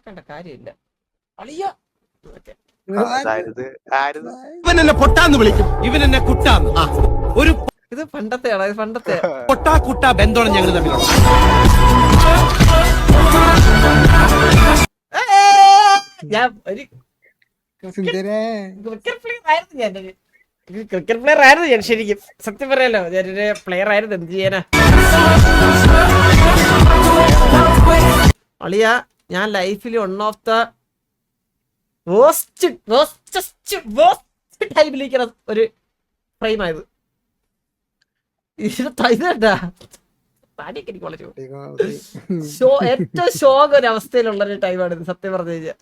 നോക്കേണ്ട കാര്യമില്ല അളിയ. ഇവൻ എന്നെ പൊട്ടാന്ന് വിളിക്കും, ഇവൻ എന്നെ കുട്ടാന്ന്. ഒരു ഇത് പണ്ടത്തെയാണോ? ഇത് പണ്ടത്തെ പൊട്ടാ കുട്ടാ ബന്ധമാണ് ഞങ്ങൾ തമ്മിലുള്ള. ഞാൻ ഒരു ക്രിക്കറ്റ് പ്ലെയർ ആയിരുന്നു ഞാൻ. ശരിക്കും സത്യം പറയാലോ, ഞാനൊരു പ്ലെയർ ആയിരുന്നു. എന്ത് ചെയ്യാനാ അളിയ. ഞാൻ ലൈഫിൽ വൺ ഓഫ് ദ ടൈമിലേക്കാണ് ഒരു ഫ്രെയിം ആയത്. ഇതേട്ടാ താടിയൊക്കെ എനിക്ക് വളരെ ഏറ്റവും ശോക ഒരു അവസ്ഥയിലുള്ളൊരു ടൈമാണിത് സത്യം പറഞ്ഞു കഴിഞ്ഞാൽ.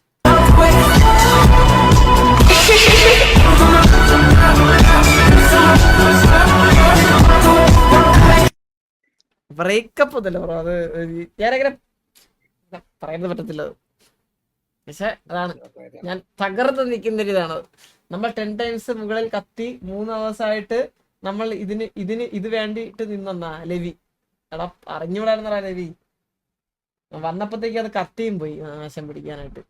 ബ്രേക്കപ്പ് ഒന്നല്ല ബ്രോ, അത് ഞാനങ്ങനെ പറയാൻ പറ്റത്തില്ല. പക്ഷെ അതാണ് ഞാൻ തകർന്ന് നിൽക്കുന്ന ഒരു ഇതാണ്. നമ്മൾ 10 ടൈംസ് മുകളിൽ കത്തി 3 hours ആയിട്ട് നമ്മൾ ഇത് വേണ്ടിയിട്ട് നിന്നാ ലവി. എടാ അറിഞ്ഞുകൂടായിരുന്നടാ ലവി. വന്നപ്പോഴത്തേക്ക് അത് കത്തിയും പോയി നാശം പിടിക്കാനായിട്ട്.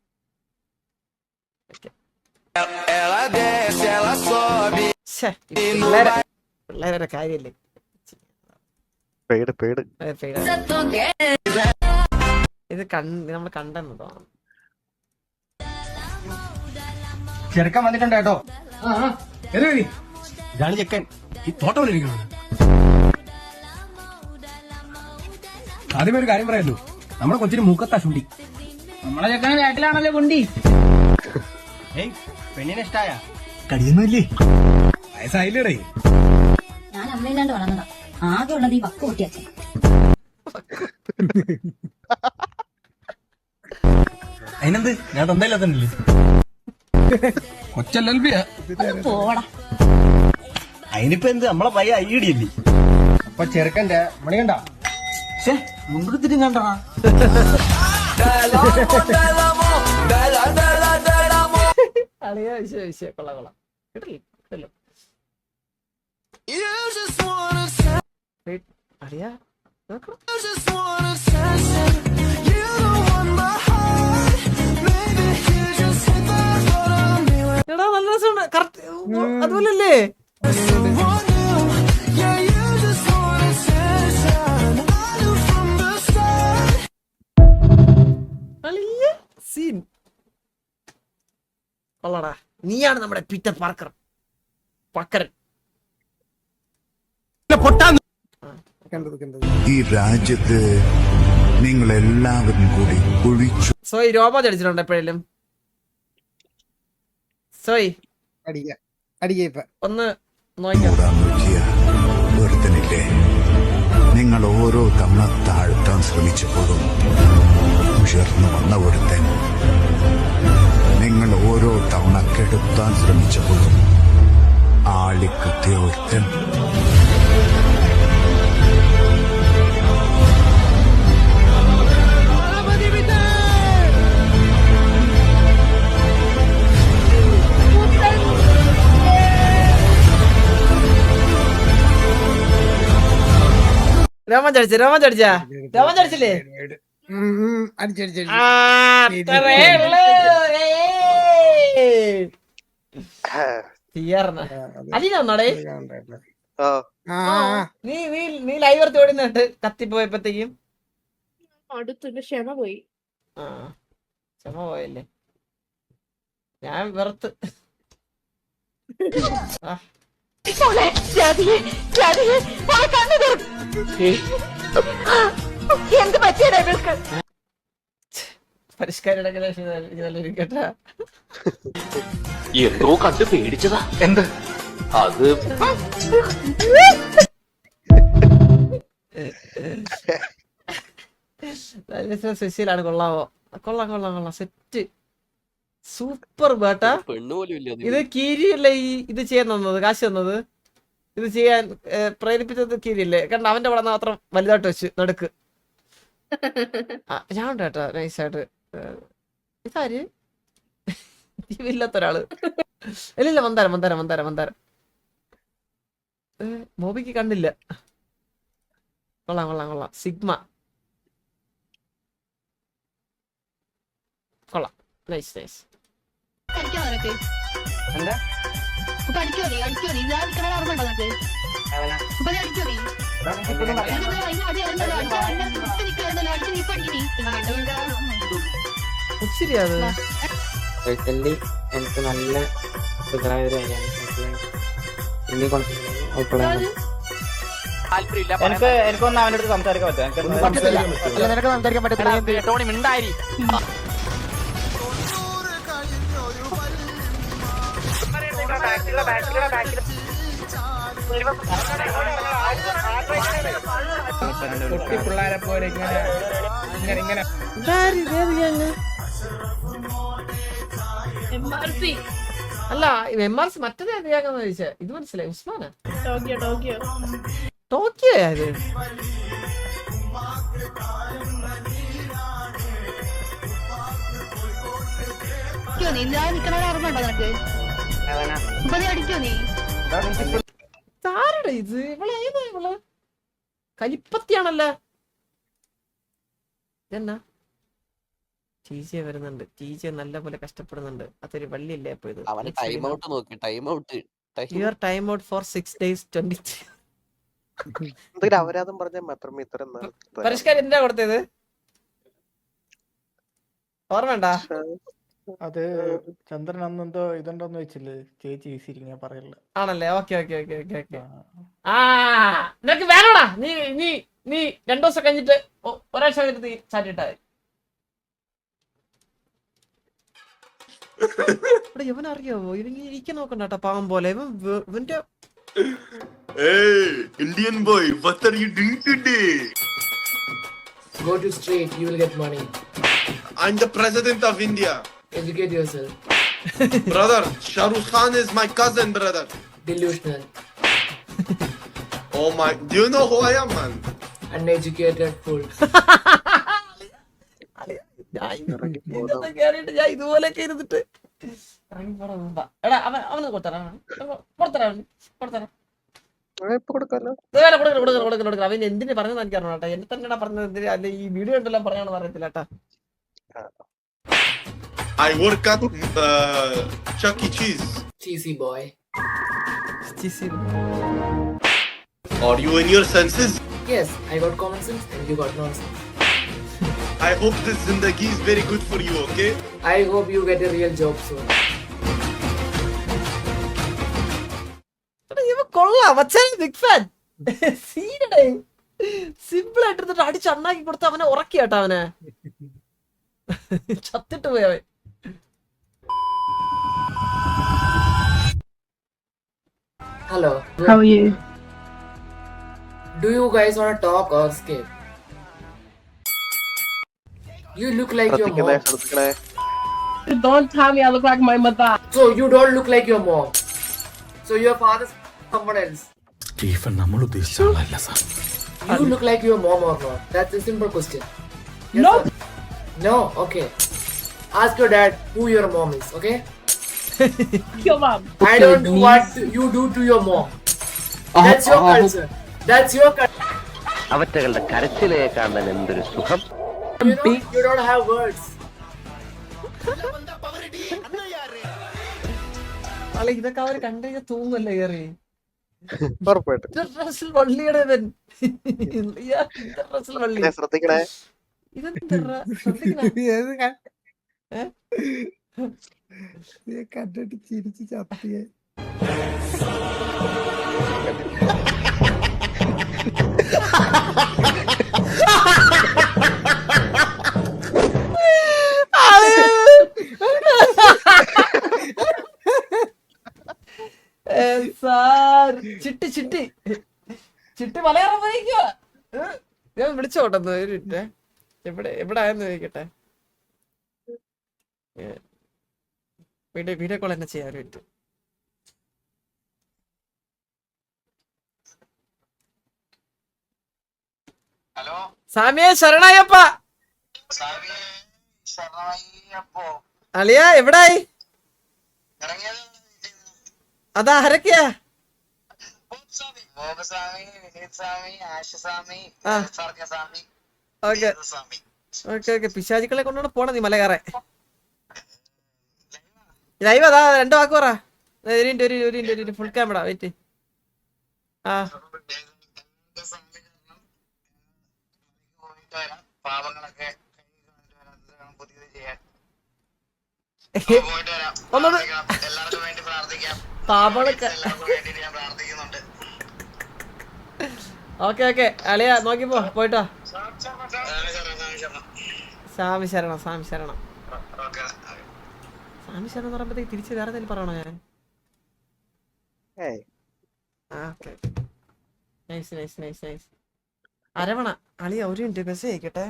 പിള്ളേരെ കാര്യല്ലേ. ഇത് നമ്മൾ കണ്ടെന്ന് തോന്നുന്നു. ചെറുക്കൻ വന്നിട്ടുണ്ട് കേട്ടോ. ഇതാണ് ചെക്കൻ. ഈ തോട്ടമിരിക്കുന്നത്. ആദ്യമേ ഒരു കാര്യം പറയാലോ, നമ്മുടെ കൊച്ചിന് മൂക്കത്താ ചുണ്ടി. നമ്മളെ ചെക്കന് വീട്ടിലാണല്ലോ കുണ്ടി. ഏയ് പെണ്ണിനെ ഇഷ്ടായ കടിയൊന്നുമില്ലേ? വയസ്സായില്ലേടേ. ഞാൻ അമ്മയില്ലാണ്ട് വളർന്നതാ. ആകെ ഉള്ളത് ഈ വക്ക് പൊട്ടിയച്ഛൻ. അതിനെന്ത്, ഞാൻ തന്തയില്ലാത്തല്ലേ. കൊച്ചല്ലൽബിയാ. പോടാ. അതിനിപ്പോ എന്ത്, നമ്മളെ പയ്യ ഐഡിയല്ലേ. അപ്പൊ ചെറുക്കന്റെ മണി കണ്ട മുൻപത്തിട്ടും കണ്ടാ. അളിയ വിഷയം കൊള്ളാം. അളിയ എടാ നല്ല രസമുണ്ട്. കറക്റ്റ് അതുപോലല്ലേ? സീൻ കൊള്ളടാ. നീയാണ് നമ്മുടെ പീറ്റർ പാർക്കർ പക്കരൻ. ഈ രാജ്യത്ത് നിങ്ങൾ എല്ലാവരും കൂടി കുഴിച്ചു. സോയി രോമ ചടിച്ചിട്ടുണ്ട് എപ്പോഴേലും? സോയി ഒന്ന് വെറുതനില്ലേ? നിങ്ങൾ ഓരോ തവണ താഴ്ത്താൻ ശ്രമിച്ചപ്പോഴും ഉയർന്നു വന്ന ഒരുത്തൻ, നിങ്ങൾ ഓരോ തവണ കെടുത്താൻ ശ്രമിച്ചപ്പോഴും ആളിക്കുത്തിയ ഒരുത്തൻ. രോമൻ ചടിച്ചില്ലേ? അലീനാന്നോടെ നീ ലൈവ് എടുത്ത് ഓടുന്നുണ്ട് കത്തിപ്പോയപ്പോഴത്തേക്കും. അടുത്തുണ്ട് ക്ഷമ പോയി. ക്ഷമ പോയല്ലേ? ഞാൻ വെറുത്ത് പരിഷ്കാരം കേട്ടാ. എന്തോ കണ്ട് പേടിച്ചതാ. എന്ത് അത്? സുശീലാണ്. കൊള്ളാവോ? കൊള്ളാം. സെറ്റ് സൂപ്പർ ബേട്ടാ. ഇത് കീരിയല്ലേ ഇത് ചെയ്യാൻ തന്നത്, കാശ് തന്നത്? ഇത് ചെയ്യാൻ പ്രേരിപ്പിച്ചത് കീരിയല്ലേ? കാരണം അവന്റെ പടം മാത്രം വലുതായിട്ട് വെച്ച് നടുക്ക്. ഞാൻ ഉണ്ട് കേട്ടോ നൈസായിട്ട്. ഇതാര് ഇല്ലാത്തൊരാള്? ഇല്ല മന്ദാരം. മോബിക്ക് കണ്ടില്ല. കൊള്ളാം. സിഗ്മ കൊള്ളാം. Nice nice. അടിക്കോ നിനക്ക്? എന്താ ഇപ്പൊ അടിക്കോ നീ? അടിക്കോ നീ? ഞാൻ നിൽക്കണ ഓർമ്മയുണ്ടോ നിനക്ക്? ഇപ്പൊ നീ അടിക്കോ നീ? ഇപ്പൊന്നും പറയാം. ഇതെന്താ അതിന് അടി വരുന്നല്ലോ? അടിച്ച് നിൽക്കുവായിരുന്നല്ലോ. അടിച്ച് നീ ഇപ്പൊ അടിക്ക് നീ. ശരിയാ അത്. പേഴ്സണലി എനിക്ക് നല്ല സുഖമായ ഒരു കാര്യമാണ്. എന്നെ കൊണ്ടുപോയി എനിക്കൊന്നും അവൻ്റെ അടുത്ത് സംസാരിക്കാൻ പറ്റില്ല. നിനക്ക് സംസാരിക്കാൻ പറ്റത്തില്ല. ടോണി മിണ്ടായി. പിള്ളേരെ പോലെ ഇങ്ങനെ MRC. അല്ല MRC മറ്റേത് ഏതിയാകാന്ന് ചോദിച്ചേ. ഇത് മനസ്സിലായി. ഉസ്മാനാ? ടോക്കിയോ. ടോക്കിയോ ഇത്? അടിക്കോ നീ? ഞാൻ നിൽക്കണ ഓർമ്മയുണ്ടോ നിനക്ക്? ഇപ്പൊ നീ അടിക്കോ നീ? ആരുടെ ഇത്? ഇവള് കലിപ്പത്തിയാണല്ലോ. ഇതെന്നാ? ടീച്ചെ വരുന്നുണ്ട്. ടീച്ചെ നല്ല പോലെ കഷ്ടപ്പെടുന്നുണ്ട്. അതൊരു വള്ളിയല്ലേ അപ്പൊ ഇത്? അവന് ടൈം ഔട്ട് നോക്കി. Time out. Your time out for 6 days 23. എന്തെങ്കിലും അപരാധം പറഞ്ഞാൽ മാത്രമേ ഇത്തരം പരിഷ്കാരം എന്താ കൊടുത്തത്? ഓർമ്മണ്ടാ? അത് ചന്ദ്രൻ അന്നെന്തോ ഇതുണ്ടോന്ന് വെച്ചില്ലേ ചേച്ചി വീശിരിക്കും, ഞാൻ പറയില്ല. ആണല്ലേ? ഓക്കെ. ആ നിനക്ക് വേണോടാ. നീ 2 ദിവസം കഴിഞ്ഞിട്ട് ഒരാഴ്ച കഴിഞ്ഞിട്ട് ചാറ്റിട്ടാ ഇവനറിയാവോ? ഇരിക്കാൻ നോക്കണ്ട കേട്ടോ, പാവം പോലെ. ഇവന്റെ Indian boy, what are you doing today? Go to street, you will get money. I'm the president of India. Educate yourself. Brother, Shah Rukh Khan is my cousin, brother. Delusional. Oh my, do you know who I am, man? Uneducated fool. ഞാൻ ഇതുപോലെയൊക്കെ ഇരുന്നിട്ട് എടാ അവന് കൊടുത്തരാ. അവൻ എന്തിനു പറഞ്ഞെന്ന് എനിക്ക് അറിയണം. എന്നെ തന്നെ പറഞ്ഞത് എന്തിനാ? അല്ലെ ഈ വീഡിയോ ഉണ്ടെല്ലാം പറയാണെന്ന് അറിയത്തില്ല കേട്ടാ. I work at Chuck E. Cheese. Cheesy boy. Are you in your senses? Yes, I got common sense and you got nonsense. I hope this zindagi is very good for you, okay? I hope you get a real job soon. ഇവ കൊള്ളാം. Big fan. സീനടേ simple ആയിട്ട് എടുത്തിട്ട് അടിച്ച് അണ്ണാക്കി കൊടുത്ത് അവനെ ഉറക്കി കേട്ടോ. അവനെ ചത്തിട്ട് പോയി അവൻ. Hello. How are you? Do you guys want to talk or skip? You look like your mom. Don't tell me I look like my mother. So you don't look like your mom. So your father's someone else. Stephen നമ്മൾ ഉദ്ദേശിച്ച ആളല്ല sir. You look like your mom or not? That's a simple question. Yes, No. sir? No? Okay. Ask your dad who your mom is, okay? Your mom. I don't do what you do to your mom. That's your culture. That's your culture. അവറ്റകളുടെ കരച്ചിലേ കാണാൻ എന്തൊരു സുഖം. You know, you don't have words. അല്ല ഇതൊക്കെ അവര് കണ്ടു കഴിഞ്ഞാൽ തൂങ്ങല്ലേ കയറി. ഉറപ്പായിട്ടും വള്ളിയുടെ വള്ളി ശ്രദ്ധിക്കണേ. ഇതെന്താ കണ്ടിട്ട് ചിരിച്ച് ചത്തിയെ. ചിട്ടി മലയാളം വായിക്കുക. ഞാൻ വിളിച്ചോട്ടെന്ന് ഒരു മിനിറ്റ്. എവിടെ ആയെന്ന് ചോദിക്കട്ടെ. വീഡിയോ കോൾ തന്നെ ചെയ്യാൻ ഒരു മിനിറ്റ്. സാമിയെ ശരണായപ്പ. അളിയ എവിടായി? അതാ ആരൊക്കെയാ? ഓക്കെ പിശാചിക്കളെ കൊണ്ടാണ് പോണ നീ മല കയറാൻ. ലൈവ് അതാ 2 വാക്ക് പറ. ഒരു ഫുൾ ക്യാമറ വെയിറ്റ്. ആ ഒന്നത് പാപങ്ങളൊക്കെ. ഓക്കെ ഓക്കെ അളിയ നോക്കിപ്പോ പോയിട്ടോ. സ്വാമി ശരണം സ്വാമി ശരണം സ്വാമി ശരണം എന്ന് പറയുമ്പോഴത്തേക്ക് തിരിച്ച് വേറെ എന്തെങ്കിലും പറയണോ ഞാൻ? Okay nice nice nice nice. Aravana അളിയ ഒരു മിനിറ്റ് മെസ്സേജ് അയക്കട്ടെ.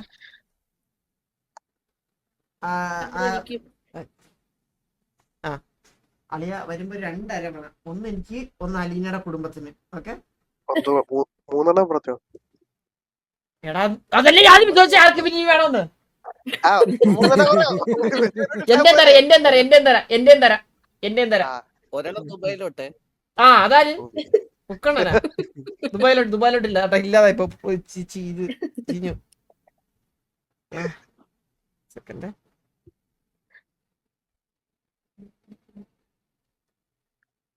ആ അളിയ വരുമ്പോ 2 അരവണ, ഒന്ന് എനിക്ക് ഒന്ന് അലീനയുടെ കുടുംബത്തിന്. ഓക്കെ മൂന്നെണ്ണം പറഞ്ഞോ. എടാ അതല്ലേ ആദ്യം ചോദിച്ചാൽ ആർക്ക് പിന്നെ വേണോന്ന്. എന്റെ തരാം. ഒരെണ്ണം ദുബായിലോട്ടെ. ആ അതാര് മുക്കണ്ണനാ? ദുബായിലോട്ടില്ല കേട്ടോ, ഇല്ലാതെ ഇപ്പൊ ഇത് ചിഞ്ഞു. സെക്കൻഡ്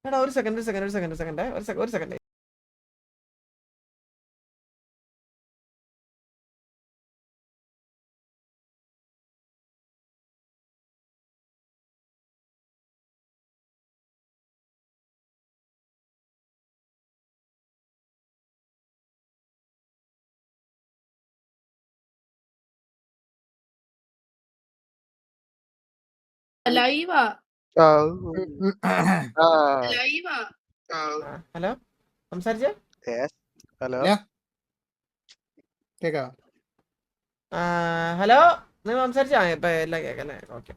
എടാ ഒരു സെക്കൻഡ്. ലൈവാ ഹലോ സംസാരിച്ചേ. ഹലോ കേക്കാം. ഹലോ നിങ്ങൾ സംസാരിച്ചാ ഇപ്പൊ എല്ലാം കേക്കല്ലേ? ഓക്കെ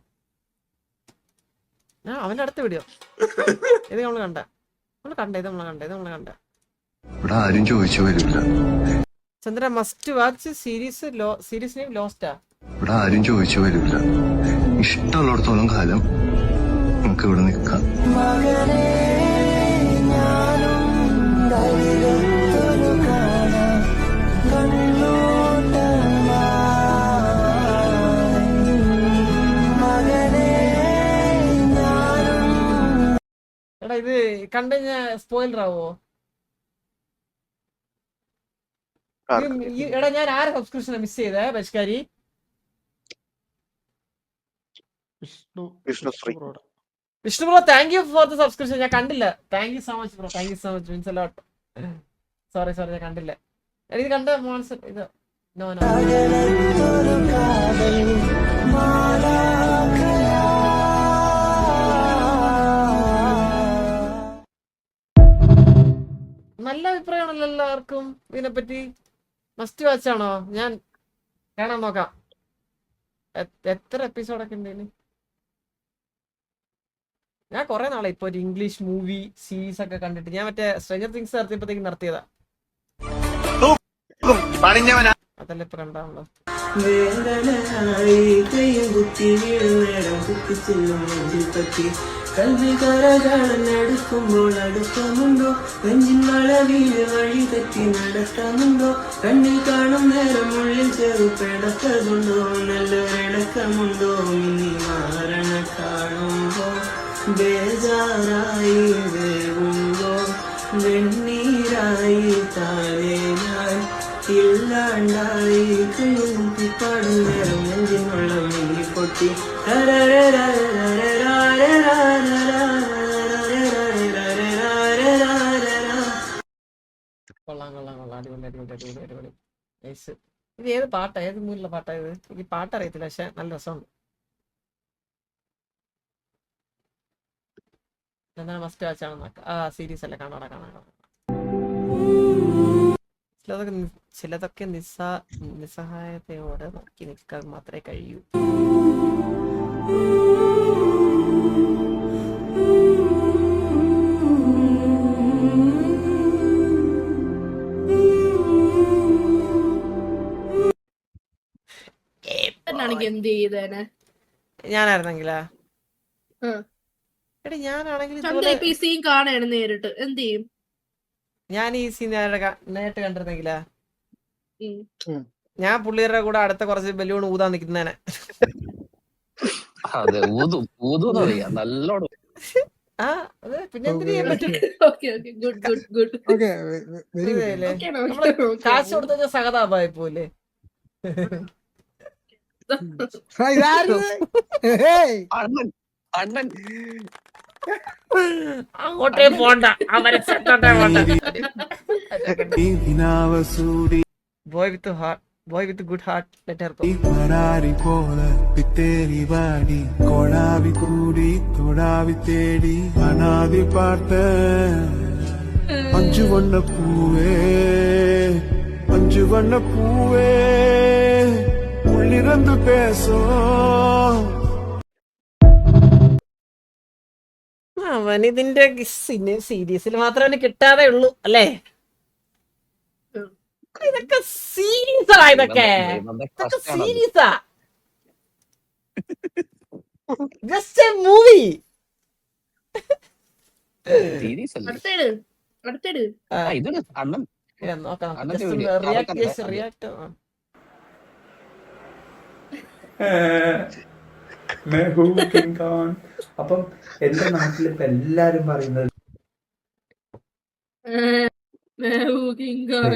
ഞാൻ അവന്റെ അടുത്ത് വീഡിയോ ഇത് നമ്മള് കണ്ട ഇവിടെ ആരും ചോദിച്ചു വരില്ല. Chandra must watch series name ലോസ്റ്റാ. ഇവിടെ ആരും ചോദിച്ചു വരില്ല. ഇഷ്ടമുള്ളിടത്തോളം കാലം നമുക്ക് ഇവിടെ നിൽക്കാം. എടാ ഇത് കണ്ടുകഴിഞ്ഞാ സ്പോയിലർ ആവോ? എടാ ഞാൻ ആരെ സബ്സ്ക്രിപ്ഷൻ മിസ് ചെയ്തേ ബഷ്കാരി? Vishnu bro thank you for the subscription. ഞാൻ കണ്ടില്ല. Thank you so much bro, thank you so much, means a lot. Sorry ഞാൻ കണ്ടില്ല. ഇത് കണ്ട മോൺസ് ഇത് നോ നല്ല അഭിപ്രായമാണല്ലോ എല്ലാവർക്കും ഇതിനെപ്പറ്റി. മസ്റ്റ് വാച്ച് ആണോ? ഞാൻ കാണാൻ നോക്കാം. എത്ര എപ്പിസോഡൊക്കെ ഉണ്ട് ഇനി? ഞാൻ കുറെ നാളെ ഇപ്പൊ ഒരു ഇംഗ്ലീഷ് മൂവി സീരീസ് ഒക്കെ കണ്ടിട്ട്. ഞാൻ മറ്റേ സ്ട്രേഞ്ചർ തിങ്സ് നടത്തിയപ്പോഴത്തേക്ക് നിർത്തിയതാ. അതല്ല ഇപ്പൊ രണ്ടാമല്ലോ. കൽവികരകളെടുക്കുമ്പോൾ അടുപ്പമുണ്ടോ? നെഞ്ചിൻ വളവില് വഴി തെറ്റി നടക്കാനുണ്ടോ? കണ്ണിൽ കാണും നേരം ഉള്ളിൽ ചെറുപ്പിടക്കതുണ്ടോ? നല്ലൊരിടക്കമുണ്ടോ? മിന്നി മാറണ കാണുമ്പോ ബേജാറായി വേവുമ്പോ വെണ്ണീരായി താഴെ ഞാൻ ഇല്ലാണ്ടായി കഴുകിപ്പാടും നേരം നെഞ്ചിനുള്ള മിന്നി പൊട്ടി കൊള്ളാം അടിപൊളി. ഇത് ഏത് പാട്ടാ? ഏത് മൂലുള്ള പാട്ടാ ഇത്? എനിക്ക് പാട്ടറിയത്തില്ല, പക്ഷെ നല്ല രസമുണ്ട്. എന്താണ് മസ്റ്റ് വാച്ചാണ്? ആ സീരീസ് അല്ലേ? കാണാം. ചിലതൊക്കെ നിസ്സഹായതയോടെ നോക്കി നിൽക്കാൻ മാത്രമേ കഴിയൂ. ഞാനായിരുന്നെങ്കിലാ എടി ഞാനാണെങ്കിൽ നേരിട്ട് എന്ത് ചെയ്യും? ഞാൻ ഈ സീൻ നേരിട്ട് കണ്ടിരുന്നെങ്കിലാ ഞാൻ പുള്ളിയുടെ കൂടെ അടുത്ത കുറച്ച് ബലൂൺ ഊതാൻ നിൽക്കുന്നേനെ. അതെ ഊതൂന്ന് പറയാ നല്ലോണം. ആ അതെ, പിന്നെ എന്തിനു ചെയ്യാൻ പറ്റും? Okay okay good good good okay very good. ഇതല്ലേ? ഓക്കെ നമ്മള് കാശ് കൊടുത്ത സഹതാപായി പോലെ. അണ്ണൻ അണ്ണൻ അങ്ങോട്ടേ പോണ്ട, അവരെ സെറ്റോട്ടേ പോണ്ട. Boy with heart, boy with good heart, let her go. അഞ്ചു വണ്ണ പൂവേ ഉള്ളിറந்து പേസോ. അവനിതിന്റെ സീരീസിൽ മാത്രമേ അവന് കിട്ടാതെ ഉള്ളൂ അല്ലേ? ഇതൊക്കെ സീരീസാ, ഇതൊക്കെ സീരീസാ. Just a movie. സീരീസ് അല്ലേ? അടുത്തേട് ഇതാണ് അണ്ണൻ. നോക്കാം, അന്നത്തെ video. റിയാക്ട്. അപ്പം എന്റെ നാട്ടിൽ ഇപ്പൊ എല്ലാരും പറയുന്നത്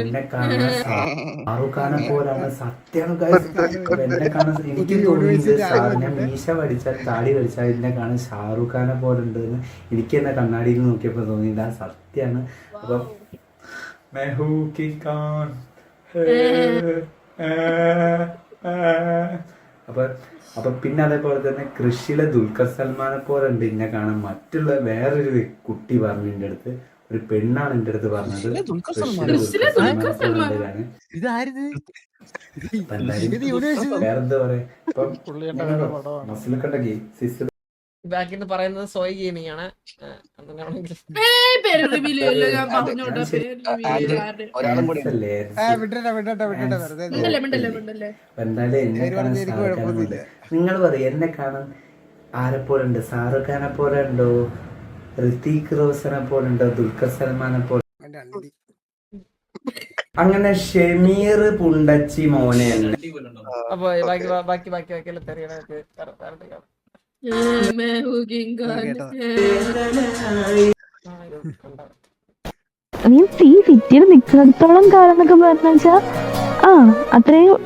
എന്നെ കാണാൻ ഷാറുഖ് ഖാനെ പോലാണ്. സത്യമാണ് guys. എന്നെ കാണാൻ എനിക്ക് തോന്നിയത് ഞാൻ മീശ പഠിച്ചാൽ താടി പഠിച്ചാൽ എന്നെ കാണാൻ ഷാറുഖ് ഖാനെ പോലെ ഉണ്ടെന്ന് എനിക്ക് എന്നെ കണ്ണാടിയിൽ നോക്കിയപ്പോ തോന്നിയത് ആ സത്യമാണ്. അപ്പം അപ്പൊ പിന്നെ അതേപോലെ തന്നെ കൃഷിയിലെ ദുൽഖർ സൽമാനെ പോലെ ഉണ്ട് എന്നെ കാണാൻ. മറ്റുള്ള വേറൊരു കുട്ടി പറഞ്ഞു എന്റെ അടുത്ത്, ഒരു പെണ്ണാണ് എന്റെ അടുത്ത് പറഞ്ഞത് കൃഷിയിലെ ദുൽഖർ സൽമാനാണ്. വേറെന്താ പറയാ, ഇപ്പം മസിലൊക്കെ ഉണ്ടെങ്കിൽ സിസ്റ്റർ ബാക്കിൽ നിന്ന് പറയുന്നത് സോയ് ഗെയിമിംഗ് ആണ്. ഒരാളും കൂടി നിങ്ങൾ പറയും എന്നെ കാണാൻ ആരെ പോലെ ഉണ്ട്? ഷാറുഖ് ഖാനെ പോലെ ഉണ്ടോ, ഋതിക് റോഷനെ പോലെ ഉണ്ടോ, ദുൽഖർ സൽമാനെ പോലെ? അങ്ങനെ ഷമീർ പുണ്ടച്ചി മോനെ തന്നെ. അപ്പൊ ബാക്കി മീൻസ് ഈ സിറ്റിയിൽ നിൽക്കുന്നിടത്തോളം കാലം എന്നൊക്കെ പറഞ്ഞാ അത്രയും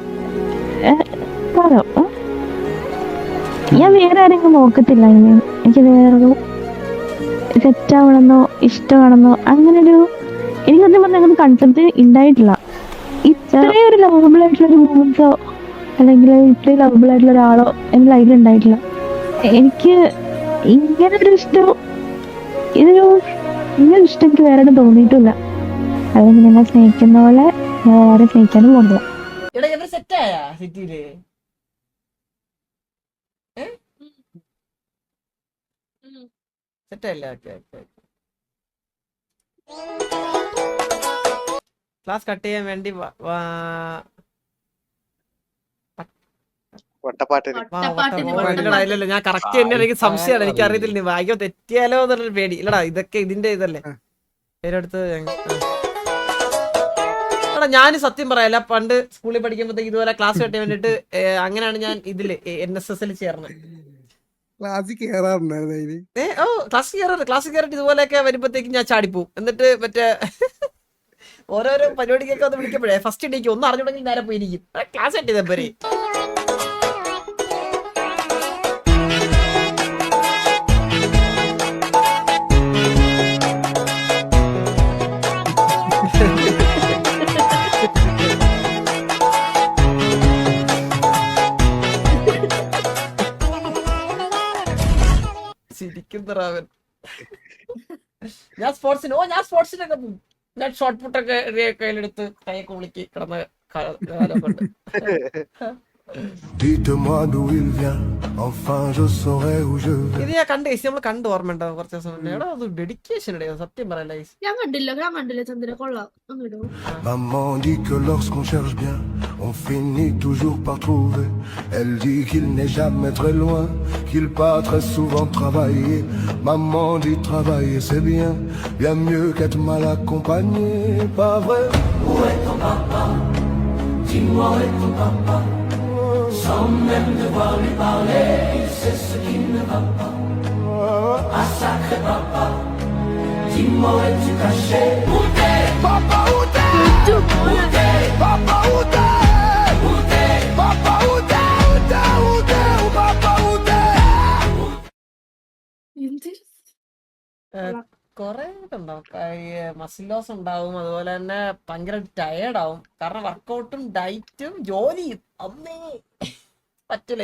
പറയാം. ഞാൻ വേറെ ആരെങ്കിലും നോക്കത്തില്ല. എനിക്ക് വേറൊരു സെറ്റാവണമെന്നോ ഇഷ്ടമാണെന്നോ അങ്ങനൊരു എനിക്ക് സത്യം പറഞ്ഞാൽ അങ്ങനെ കൺസെപ്റ്റ് ഉണ്ടായിട്ടില്ല. ഇത്രയും ഒരു ലവബിൾ ആയിട്ടുള്ള ഒരു മൂമെന്റ്സോ അല്ലെങ്കിൽ ഇത്രയും ലവബിൾ ആയിട്ടുള്ള ഒരാളോ എന്റെ ലൈഫിൽ ഉണ്ടായിട്ടില്ല. എനിക്ക് ഇങ്ങനൊരു ഇഷ്ടം ഇങ്ങനെ ഇഷ്ടം എനിക്ക് വേറെ തോന്നിയിട്ടില്ല. അല്ലെങ്കിൽ ഞങ്ങൾ സ്നേഹിക്കുന്ന പോലെ ഞാൻ വേറെ സ്നേഹിക്കാനും പോകില്ല. ക്ലാസ് കട്ട് ചെയ്യാൻ വേണ്ടി ഇല്ലല്ലോ, ഞാൻ കറക്റ്റ് തന്നെ. എനിക്ക് സംശയമാണ്, എനിക്ക് അറിയത്തില്ല ഭാഗ്യം തെറ്റിയാലോ എന്നുള്ളൊരു പേടി. ഇല്ലടാ, ഇതൊക്കെ ഇതിന്റെ ഇതല്ലേ പേരെടുത്ത്. എടാ ഞാൻ സത്യം പറയാല്ല, പണ്ട് സ്കൂളിൽ പഠിക്കുമ്പോഴത്തേക്ക് ഇതുപോലെ ക്ലാസ് കെട്ടാൻ വേണ്ടിട്ട് അങ്ങനെയാണ് ഞാൻ ഇതില് NSS ചേർന്നത്. ക്ലാസ് കയറിട്ട് ഇതുപോലെയൊക്കെ വരുമ്പോഴത്തേക്ക് ഞാൻ ചാടിപ്പോവും. എന്നിട്ട് മറ്റേ ഓരോരോ പരിപാടിക്കൊക്കെ ഒന്ന് വിളിക്കുമ്പോഴേ ഫസ്റ്റ് ഇടിക്കും, ഒന്നും അറിഞ്ഞുണ്ടെങ്കിൽ നേരെ പോയിരിക്കും. ക്ലാസ് കെട്ടി തപ്പരേ. ചിരിക്കുന്നവൻ. ഞാൻ സ്പോർട്സിനൊക്കെ പോകും. ഞാൻ ഷോർട്ട് പുട്ടൊക്കെ കയ്യിലെടുത്ത് കൈയൊക്കെ വിളിക്ക് കിടന്ന കാലമൊക്കെ ഉണ്ട്. ഇത് ഞാൻ കണ്ട് നമ്മൾ കണ്ട് ഓർമ്മ ഉണ്ടാവും കുറച്ച് ദിവസം മുന്നേ. എടാ അത് ഡെഡിക്കേഷൻ ഇടയോ സത്യം പറയല്ല. ഞാൻ കണ്ടില്ല ചന്ദ്ര, കൊള്ളാം. Maman dit que lorsqu'on cherche bien, on finit toujours par trouver. Elle dit qu'il n'est jamais très loin, qu'il part très souvent travailler. Maman dit travailler c'est bien, bien mieux qu'être mal accompagné. Pas vrai? Où est ton papa? Dis-moi où est ton papa? Sans même devoir lui parler, c'est ce കൊറേ ഇതുണ്ടാവും, muscle loss ഉണ്ടാവും, അതുപോലെ തന്നെ ഭയങ്കര tired ആവും. കാരണം വർക്കൗട്ടും ഡയറ്റും ജോലിയും അമ്മേ പറ്റൂല,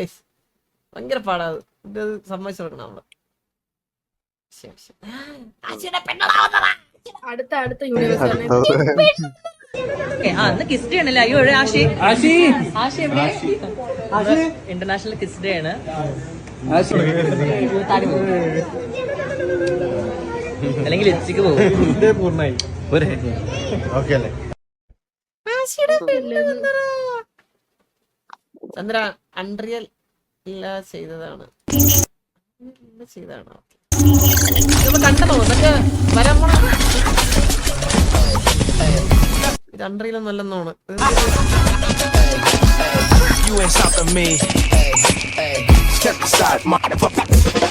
ഭയങ്കര പാടാത്. ഇത് സമ്മതിച്ചു കൊടുക്കണം നമ്മള്. അടുത്ത യൂണിവേഴ്സ് കിസ് ഡേ ആണല്ലേ? അയ്യോ ആശി എവിടെ? ഇന്റർനാഷണൽ കിസ് ഡേ ആണ്. അല്ലെങ്കിൽ എച്ചിക്ക് പോകും. ചന്ദ്ര അൺറിയൽ ഇല്ല ചെയ്തതാണ്. കണ്ടോ മറ്റേ വരാൻ പോണ ഇത് അൺറിയലൊന്നല്ലെന്നാണ്. You ain't stopping me. Step aside, motherfucker.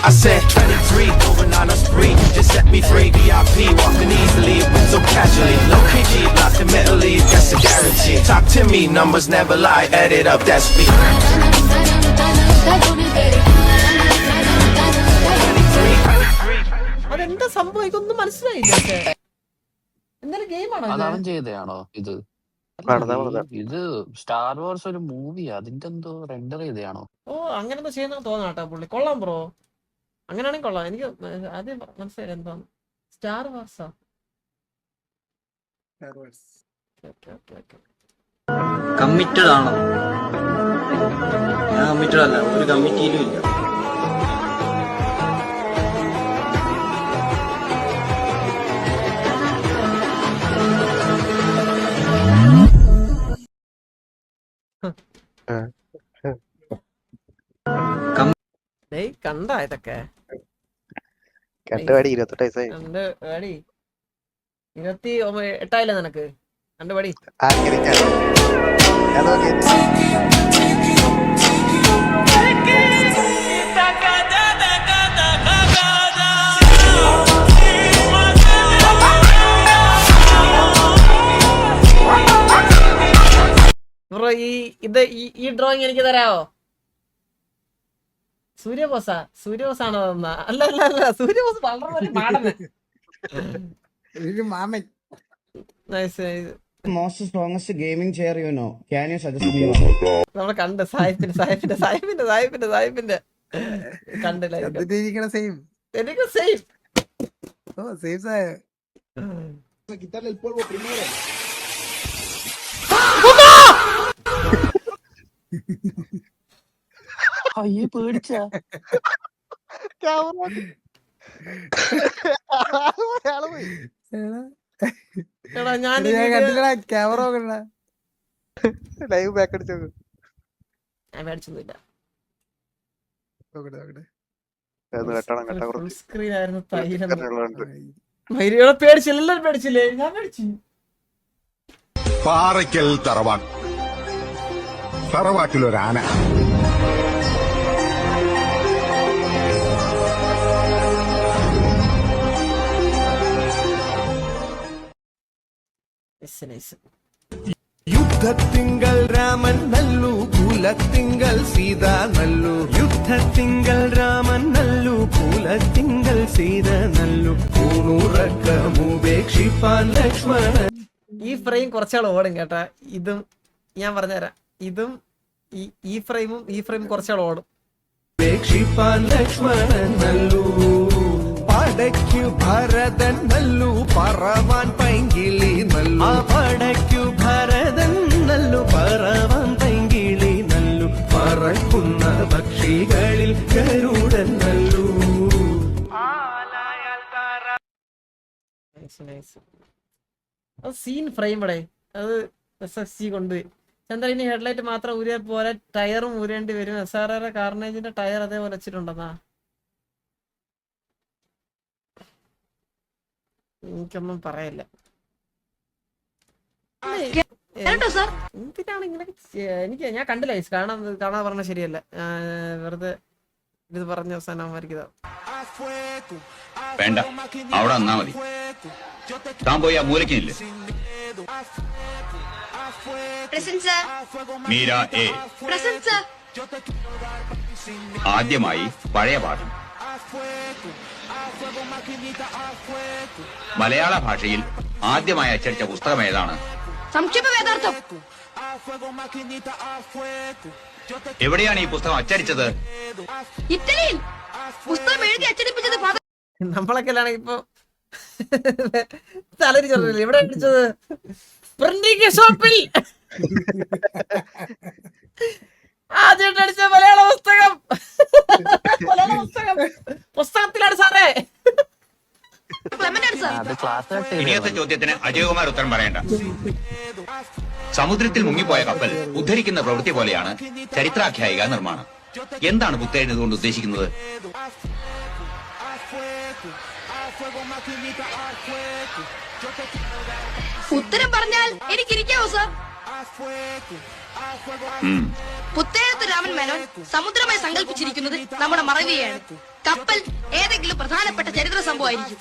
I said 23, going on a spree. Just set me free, VIP, walking easily, but so casually. No KG, locked in Italy, that's a guarantee. Talk to me, numbers never lie, add it up, that's me. അതെന്താ സംഭവം, ഇതൊന്നും മനസ്സിലായില്ല. എന്തായാലും ഗെയിമാണോ അതവൻ ചെയ്തയാണോ ഇത്? ഇത് star wars ഒരു movie, അതിന്റെ എന്തോ റെൻഡർ ചെയ്തയാണോ? ഓ അങ്ങനെ എന്തോ ചെയ്യുന്ന തോന്നാട്ടോ പുള്ളി. കൊള്ളാം ബ്രോ, അങ്ങനെയാണെങ്കിൽ കൊള്ളാം. എനിക്ക് ആദ്യം മനസ്സിലായി എന്താന്ന്. സ്റ്റാർ വാർസാ? കമ്മിറ്റഡ് ആണോ? ഞാൻ കമ്മിറ്റഡ് അല്ല, ഒരു കമ്മിറ്റിയിലും ഇല്ല. കണ്ടാ ഇതൊക്കെ? കണ്ടുപാടി 28 വയസ്സായി. കണ്ട് പാടി 28 നിനക്ക്? കണ്ടുപാടി. ബ്രോ ഈ ഡ്രോയിങ് എനിക്ക് തരാവോ? സൂര്യബോസാണോ തന്ന? അല്ല അല്ല അല്ല, സൂര്യബോസ് വളരെ മാടന്. Most strongest gaming chair you know. Can you suggest me? നമ്മളെ കണ്ട് സാഹിബിന്റെ കണ്ടില്ല. എനിക്ക് സെയിം. അയ്യേ പേടിച്ച ക്യാമറ ലൈവ് ബാക്ക് അടിച്ചോ. മേടിച്ചൊന്നുമില്ല. ഫുൾ സ്ക്രീൻ ആയിരുന്നു. മൈരികളെ പേടിച്ചില്ല, എല്ലാരും പേടിച്ചില്ലേ? ഞാൻ പേടിച്ചു. പാറയ്ക്കൽ തറവാട്ടിലൊരാന. യുദ്ധത്തിങ്കൽ രാമൻ നല്ലു, കുലത്തിങ്കൽ സീത നല്ലു. യുദ്ധത്തിങ്കൽ രാമൻ നല്ലു, കുലത്തിങ്കൽ സീത നല്ലു. ൂണുറക്കമുപേക്ഷിപ്പാൻ ലക്ഷ്മണൻ. ഈ ഫ്രെയിം കുറച്ചാൾ ഓടും കേട്ടാ. ഇതും ഞാൻ പറഞ്ഞുതരാം. ഇതും ഈ ഫ്രെയിമും കുറച്ചാൾ ഓടും. ഉപേക്ഷിപ്പാൻ ലക്ഷ്മണൻ നല്ലു. പടയ്ക്കു ഭരതൻ നല്ലു, പറവാൻ പൈങ്കിളി നല്ലു. പടയ്ക്കു ഭരതൻ നല്ലു, പറവാൻ പൈങ്കിളി നല്ലു. പറക്കുന്ന പക്ഷികളിൽ ഗരുഡൻ നല്ലു. സീൻ ഫ്രെയിം ഇവിടെ അത് SSG കൊണ്ടുപോയി. ചന്ദ്രന് ഹെഡ്ലൈറ്റ് മാത്രം ഊരിയാൽ പോലെ ടയറും ഊരേണ്ടി വരും. SRR കാർണേജിന്റെ ടയർ അതേപോലെ വെച്ചിട്ടുണ്ടെന്നാ. എനിക്കൊന്നും പറയില്ല. എന്തിനാണ് ഇങ്ങനെ? ഞാൻ കണ്ടില്ല, കാണാൻ പറഞ്ഞ ശരിയല്ല. വെറുതെ ഇത് പറഞ്ഞ അവസാനം അവന്മാർക്ക് വേണ്ട, അവിടെ വന്നാ മതി. താൻ പോയി ആ മൂലക്കില്ലേ? മീര എ. ആദ്യമായി പഴയ പാഠം. മലയാള ഭാഷയിൽ ആദ്യമായി അച്ചടിച്ച പുസ്തകം ഏതാണ്? സംക്ഷേപ വേദാർത്ഥം. എവിടെയാണ് ഈ പുസ്തകം അച്ചടിച്ചത്? ഇറ്റലിയിൽ. പുസ്തകം എഴുതി അച്ചടിപ്പിച്ചത് നമ്മളൊക്കെ ആണെങ്കിൽ ഇപ്പൊ സാലറി ചെറിയില്ല. എവിടെ അടിച്ചത്? പ്രിന്റിംഗ് ഷോപ്പിൽ ആദ്യമായിട്ട് അടിച്ച മലയാള പുസ്തകം. മലയാള പുസ്തകം പുസ്തകത്തിലാണ് സാറേ. ഇനിയത്തെ ചോദ്യത്തിന് അജയകുമാർ ഉത്തരം പറയണ്ട. സമുദ്രത്തിൽ മുങ്ങിപ്പോയ കപ്പൽ ഉദ്ധരിക്കുന്ന പ്രവൃത്തി പോലെയാണ് ചരിത്രാഖ്യായിക നിർമ്മാണം. എന്താണ് പുത്തേഴുന്നതുകൊണ്ട് ഉദ്ദേശിക്കുന്നത്? ഉത്തരം പറഞ്ഞാൽ എനിക്കിരിക്കാവോ സാർ? പുത്തേഴത്ത് രാമൻ മേനോൻ സമുദ്രമായി സങ്കല്പിച്ചിരിക്കുന്നത് നമ്മുടെ മറവിയാണ്. കപ്പൽ ഏതെങ്കിലും പ്രധാനപ്പെട്ട ചരിത്ര സംഭവമായിരിക്കും.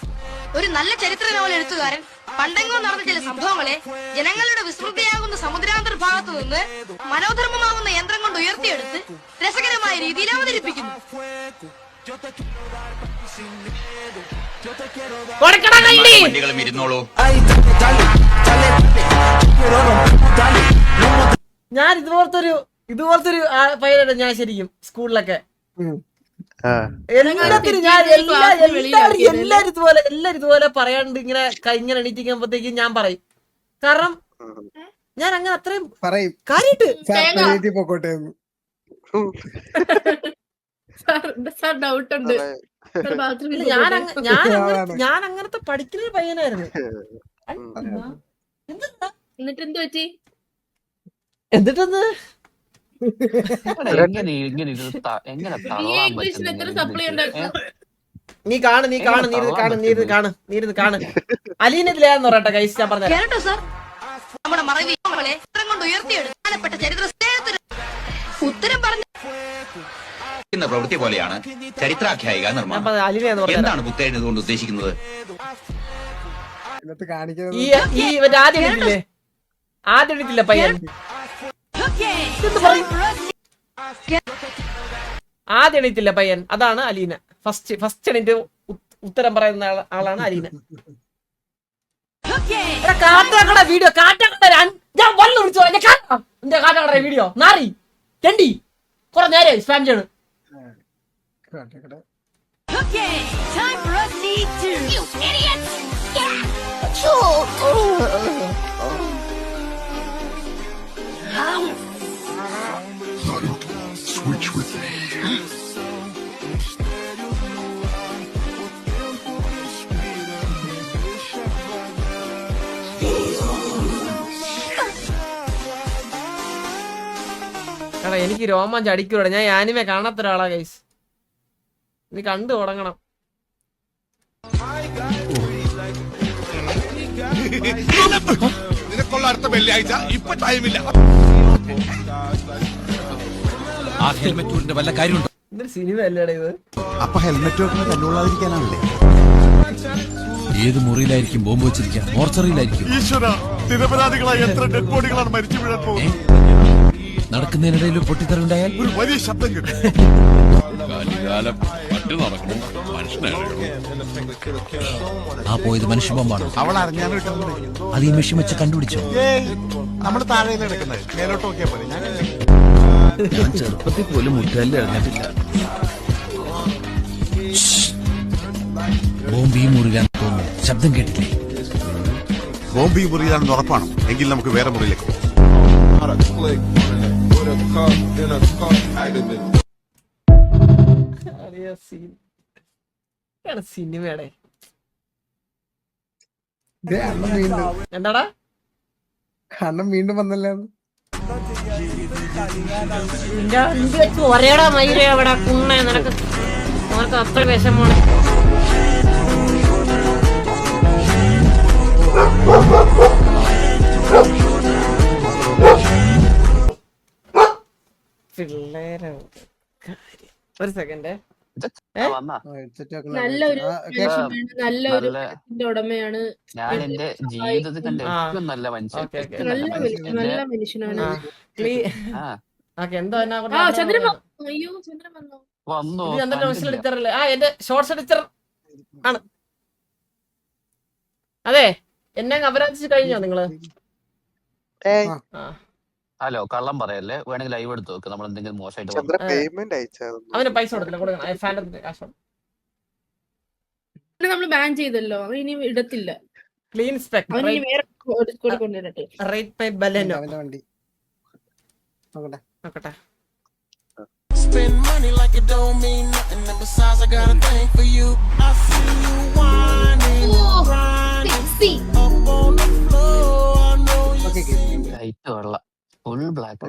ഒരു നല്ല ചരിത്ര നോവൽ എഴുത്തുകാരൻ പണ്ടെങ്ങോ നടന്ന ചില സംഭവങ്ങളെ ജനങ്ങളുടെ വിസ്മൃതിയാകുന്ന സമുദ്രാന്തർ ഭാഗത്തു നിന്ന് മനോധർമ്മമാകുന്ന യന്ത്രം കൊണ്ട് ഉയർത്തിയെടുത്ത് രസകരമായ രീതിയിൽ അവതരിപ്പിക്കുന്നു. വണ്ടികളും ഇരുന്നോളൂ. ഞാൻ ഇതുപോലത്തെ ഒരു പയ്യനാണ് ഞാൻ ശരിക്കും സ്കൂളിലൊക്കെ. എല്ലാത്തിനും ഞാൻ എല്ലാരും ഇതുപോലെ പറയാണ്ട് ഇങ്ങനെ എണീറ്റിക്കുമ്പോഴത്തേക്കും ഞാൻ പറയും. കാരണം ഞാൻ അങ്ങനെ അത്രയും കാര്യമായിട്ട് ഞാൻ അങ്ങനത്തെ പഠിക്കുന്ന പയ്യനായിരുന്നു. എന്നിട്ടെന്ന് നീ കാണ് അലീനത്തിലാന്ന് പറയട്ടെ കൈസ്. ഞാൻ പറഞ്ഞു പ്രവൃത്തി പോലെയാണ് ചരിത്രാഖ്യായിക നിർമ്മാണം. എന്താണ് പുത്തേഴുന്നതുകൊണ്ട് ഉദ്ദേശിക്കുന്നത്? ആദ്യം എണീറ്റില്ല പയ്യൻ. ആദ്യം എണീറ്റില്ല പയ്യൻ, അതാണ് അലീന. ഫസ്റ്റ് എണീറ്റ് ഉത്തരം പറയുന്ന ആളാണ് അലീന. കാട്ടാക്കട വീഡിയോ ഞാൻ വന്നു വിളിച്ചോ എന്റെ കാട്ടാക്കട വീഡിയോ നാറി രണ്ടി കുറെ നേരെ സ്പാം ചെയ്യണം. Switch with me. എടാ എനിക്ക് രോമാഞ്ചം അടിക്കൂടെ. ഞാൻ ആനിമെ കാണാത്ത ഒരാളാ ഗൈസ്. നീ കണ്ടു തുടങ്ങണം. നിനക്കുള്ള അടുത്ത വെള്ളിയാഴ്ച ഇപ്പൊ ടൈമില്ല. ആ ഹെൽമെറ്റ് വല്ല കാര്യമുണ്ടോ? ഇതൊരു സിനിമ അല്ലേടാ ഇത്? അപ്പൊ ഹെൽമെറ്റ് വെക്കുന്ന തല്ലുകൊള്ളാതിരിക്കാനാണല്ലേ? ഏത് മുറിയിലായിരിക്കും ബോംബ് വെച്ചിരിക്കുക? മോർച്ചറിയിലായിരിക്കും. ഈശ്വര, നിരപരാധികളായ എത്ര ഡെഡ് ബോഡികളാണ് മരിച്ചു വീഴാൻ പോകുന്നത്? നടക്കുന്നതിനിടയിൽ പൊട്ടിത്തെറിണ്ടായാൽ ഒരു വലിയ ശബ്ദം കിട്ടും. ആ പോയത് മനുഷ്യ ബോംബാണ്. അവൾ അറിഞ്ഞാണ് കിട്ടുന്നത്. അത് ഈ മെഷീൻ വെച്ച് കണ്ടുപിടിച്ചോ? നമ്മുടെ താഴെ എടുക്കുന്നത് മേലോട്ട് നോക്കിയാ പോലെ. ഞാൻ ചെറുപ്പത്തിൽ പോലും മുറ്റാലിൽ ഇറങ്ങിയിട്ടില്ല. ബോംബ് ഈ മുറിയിലാന്ന് തോന്നുന്നു. ശബ്ദം കേട്ടില്ലേ? ബോംബ് ഈ മുറിയിലാണെന്ന് ഉറപ്പാണോ? എങ്കിൽ നമുക്ക് വേറെ മുറിയിലേക്ക് പോകാം. സിനിമയുടെ എന്താടാ അണ്ണൻ വീണ്ടും വന്നല്ലേ? ഒരേടാ മയിലേ അവിടെ കുണ്ണേ. നിനക്ക് അത്ര വിഷമാണ്. പിള്ളേരെ ഒരു സെക്കൻഡ്. വന്നാ നല്ലൊരു നല്ലൊരു ഉടമയാണ്. ഞാൻ എന്റെ ജീവിതത്തിൽ കണ്ട ഏറ്റവും നല്ല മനുഷ്യൻ. ഏറ്റവും നല്ല മനുഷ്യൻ. നല്ല മനുഷ്യനാണ്. ചന്ദ്രൻ അയ്യോ ചന്ദ്രൻ വന്നോ? വന്നു എഡിറ്റർ അല്ലേ? എന്റെ ഷോർട്സ് എഡിറ്റർ ആണ്. അതെ, എന്നെ അപരാധിച്ച് കഴിഞ്ഞോ നിങ്ങള്? ഹലോ, കള്ളം പറയല്ലേ. വേണമെങ്കിൽ ലൈവ് എടുത്ത് നോക്ക്. നമ്മൾ എന്തെങ്കിലും മോശമായിട്ട് അവന് പൈസ കൊടുത്തില്ല, കൊടുക്കണം. നമ്മൾ ബാൻ ചെയ്തല്ലോ, ഇനി ഇടത്തില്ല. ക്ലീൻ സ്പെക് കൊണ്ടുവരട്ടെ. റേറ്റ് പൈ ബലനോ നോക്കട്ടെ. Spend money like it don't mean nothing, and besides I got a thing for you. I see you whining and grinding up on the floor. I know you light വെള്ള full black.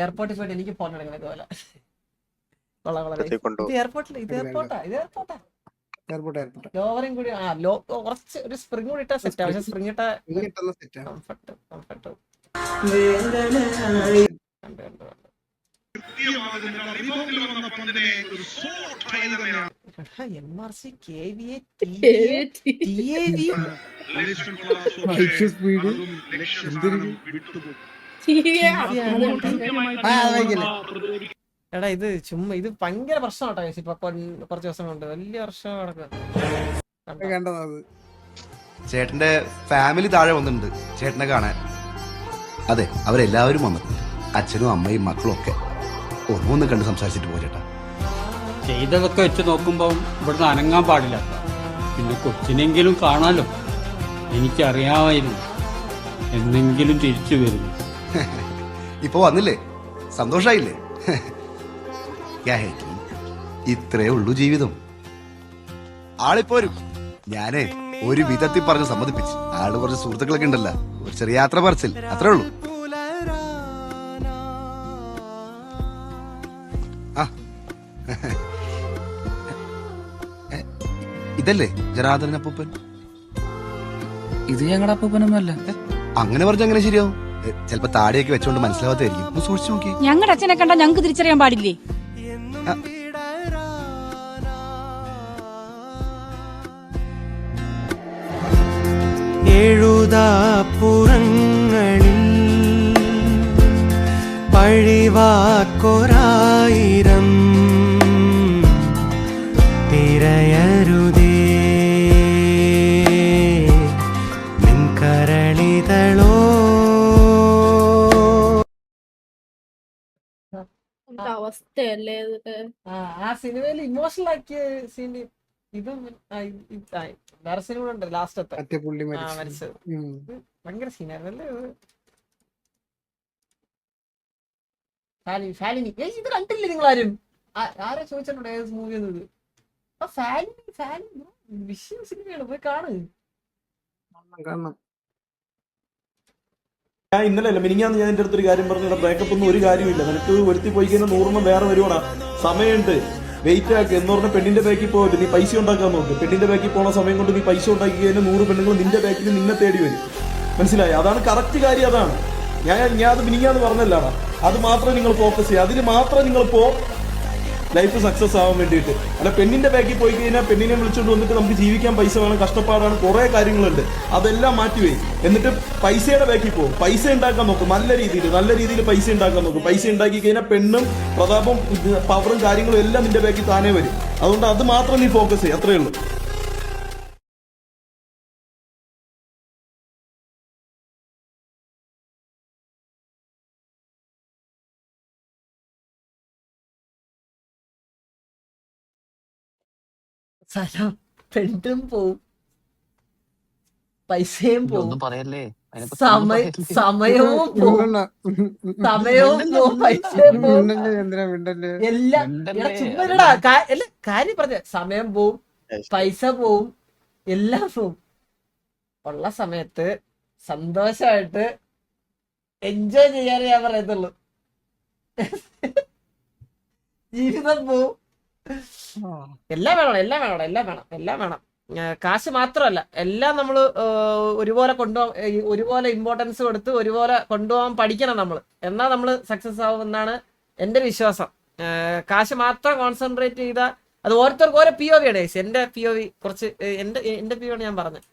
എയർപോർട്ടിൽ പോയിട്ട് എനിക്ക് phone എടുക്കണം ഇതുപോലെ. Lowering കൂടി കുറച്ച് ഒരു spring കൂടി ഇട്ടാ സെറ്റ്. പക്ഷെ സ്പ്രിംഗ് ഇട്ട കംഫർട്ട് MRC KVA എടാ ഇത് ചുമ്മാ ഇത് ഭയങ്കര പ്രശ്നമാട്ടോ. ഇപ്പൊ കുറച്ച് ദിവസം കൊണ്ട് വലിയ പ്രശ്നം നടക്കുന്നത്. ചേട്ടന്റെ ഫാമിലി താഴെ വന്നിട്ടുണ്ട് ചേട്ടനെ കാണാൻ. അതെ, അവരെല്ലാവരും വന്നിട്ടുണ്ട്. അച്ഛനും അമ്മയും മക്കളും ഒക്കെ. ഒന്നും കണ്ട് സംസാരിച്ചിട്ട് പോ ചേട്ടാ. ചെയ്തതൊക്കെ വെച്ച് നോക്കുമ്പോൾ ഇവിടുന്ന് അനങ്ങാൻ പാടില്ല. പിന്നെ കൊച്ചിനെങ്കിലും കാണാലോ. എനിക്കറിയാമായിരുന്നു എന്നെങ്കിലും തിരിച്ചു വരുന്നു. ഇപ്പൊ വന്നില്ലേ, സന്തോഷായില്ലേ? ഇത്രേ ഉള്ളൂ ജീവിതം. ആളിപ്പോരും. ഞാനേ ഒരു വിധത്തിൽ പറഞ്ഞ് സമ്മതിപ്പിച്ചു. ആള് കുറച്ച് സുഹൃത്തുക്കളൊക്കെ ഉണ്ടല്ലോ, ഒരു ചെറിയ യാത്ര പറച്ചിൽ, അത്രേ ഉള്ളൂ. ഇതല്ലേ ജനാർദ്ദനൻ അപ്പൂപ്പൻ? ഇത് ഞങ്ങളുടെ അപ്പൂപ്പനൊന്നുമല്ല. അങ്ങനെ പറഞ്ഞ അങ്ങനെ ശരിയാവും. ചിലപ്പോ താടിയൊക്കെ വെച്ചോണ്ട് മനസ്സിലാവാത്തായിരിക്കും. സൂക്ഷിച്ചു നോക്കി. ഞങ്ങളുടെ അച്ഛനെ കണ്ടാ ഞങ്ങൾക്ക് തിരിച്ചറിയാൻ പാടില്ലേ? എഴുതാപ്പുറങ്ങളിൽ പഴിവാക്കൊരായിരം തിരയരുതേ നിൻകരളിതളോ. അവസ്ഥയല്ലേ ആ സിനിമയിൽ ഇമോഷണൽ ആക്കിയ സീൻ. ഇതും വേറെ സിനിമ ഉണ്ട് ലാസ്റ്റത്തെ മരിച്ചത്. ഭയങ്കര സീനായിരുന്നല്ലേ ഫാലിനി. ഇത് കണ്ടില്ലേ നിങ്ങളാരും? ആരാ ചോദിച്ചിട്ടുണ്ടോ ഏത് മൂവി എന്നത്? ഫാലിനി വിഷയം സിനിമയാണ്, പോയി കാണുക. ഞാൻ ഇന്നലെ അല്ല മിനിഞ്ഞാന്ന് ഞാൻ എൻ്റെ അടുത്തൊരു കാര്യം പറഞ്ഞു. ബ്രേക്കപ്പ് ഒന്നും ഒരു കാര്യമില്ല. നിനക്ക് ഒരുത്തി പോയി കഴിഞ്ഞാൽ 100 വേറെ വരുവാടാ. സമയമുണ്ട്, വെയിറ്റ് ആക്ക് എന്ന് പറഞ്ഞ പെണ്ണിന്റെ ബാക്കിൽ പോയിട്ട് നീ പൈസ ഉണ്ടാക്കാൻ നോക്ക്. പെണ്ണിന്റെ ബാക്കിൽ പോണ സമയം കൊണ്ട് നീ പൈസ ഉണ്ടാക്കി കഴിഞ്ഞാൽ 100 പെണ്ണുങ്ങൾ നിന്റെ ബാക്കിൽ നിന്നെ തേടി വരും. മനസ്സിലായി? അതാണ് കറക്റ്റ് കാര്യം. അതാണ് ഞാൻ അത് മിനിഞ്ഞാന്ന് പറഞ്ഞല്ലാണ്. അത് മാത്രം നിങ്ങൾ ഫോക്കസ് ചെയ്യുക. അതിന് മാത്രം നിങ്ങൾ ലൈഫ് സക്സസ് ആവാൻ വേണ്ടിയിട്ട്. അല്ല പെണ്ണിന്റെ ബാക്കിൽ പോയി കഴിഞ്ഞാൽ പെണ്ണിനെ വിളിച്ചുകൊണ്ട് വന്നിട്ട് നമുക്ക് ജീവിക്കാൻ പൈസ വേണം, കഷ്ടപ്പാടാണ്, കുറെ കാര്യങ്ങളുണ്ട്. അതെല്ലാം മാറ്റിവേ. എന്നിട്ട് പൈസയുടെ ബാക്കിൽ പോകും. പൈസ ഉണ്ടാക്കാൻ നോക്കും. നല്ല രീതിയിൽ പൈസ ഉണ്ടാക്കാൻ നോക്കും. പൈസ ഉണ്ടാക്കി കഴിഞ്ഞാൽ പെണ്ണും പ്രതാപം പവറും കാര്യങ്ങളും എല്ലാം നിന്റെ ബാക്കിൽ താനേ വരും. അതുകൊണ്ട് അത് മാത്രം നീ ഫോക്കസ് ചെയ്യും. അത്രേ ഉള്ളൂ. പെണ്ണും പോവും, പൈസയും പോവും, പറയല്ലേ. സമയവും പോവും, പൈസയും പോവും, എല്ലാം. കാര്യം പറഞ്ഞ സമയം പോവും, പൈസ പോവും, എല്ലാം പോവും. ഉള്ള സമയത്ത് സന്തോഷമായിട്ട് എൻജോയ് ചെയ്യാനേ ഞാൻ പറയത്തുള്ളൂ. ജീവിതം പോവും, എല്ലാം വേണം, എല്ലാം വേണം, എല്ലാം വേണം, എല്ലാം വേണം. കാശ് മാത്രമല്ല, എല്ലാം നമ്മൾ ഒരുപോലെ കൊണ്ടുപോകാൻ, ഒരുപോലെ ഇമ്പോർട്ടൻസ് കൊടുത്ത് ഒരുപോലെ കൊണ്ടുപോകാൻ പഠിക്കണം നമ്മൾ. എന്നാൽ നമ്മൾ സക്സസ് ആവും എന്നാണ് എൻ്റെ വിശ്വാസം. കാശ് മാത്രം കോൺസെൻട്രേറ്റ് ചെയ്താൽ അത് ഓരോരുത്തർക്കും ഓരോ POV ആണ്. എൻ്റെ POV കുറച്ച് എൻ്റെ POV ഞാൻ പറഞ്ഞത്.